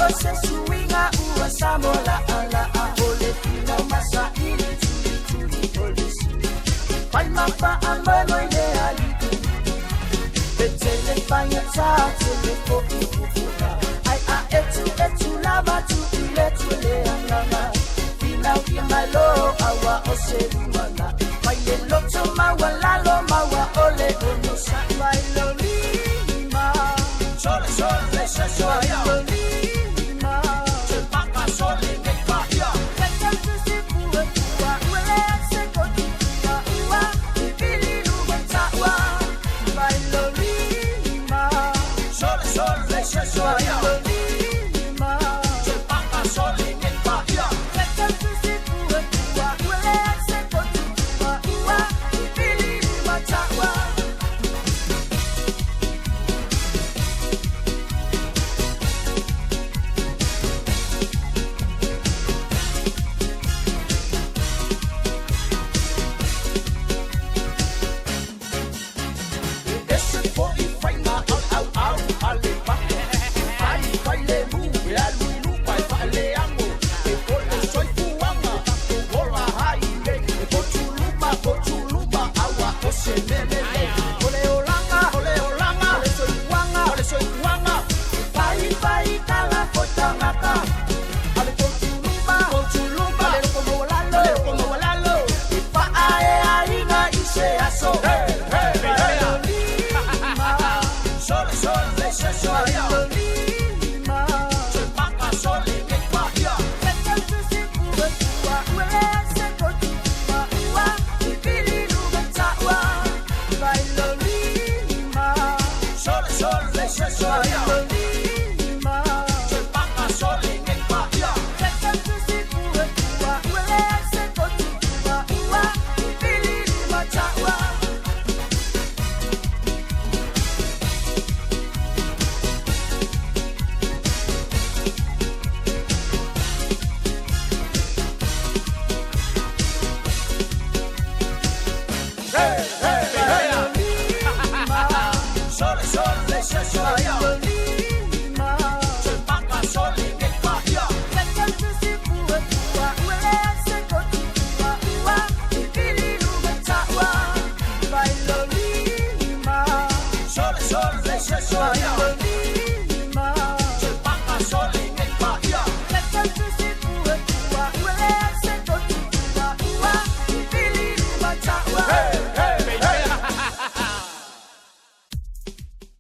se suinga ua samola ala a ole tina masa ili tuli polisi. Pai mapa amano ile aliku. Betele panya tate le po ifufuna. Ai a etu lava tu ile tule angama. Fina ki malo awa ose luana. Pai le loto mawa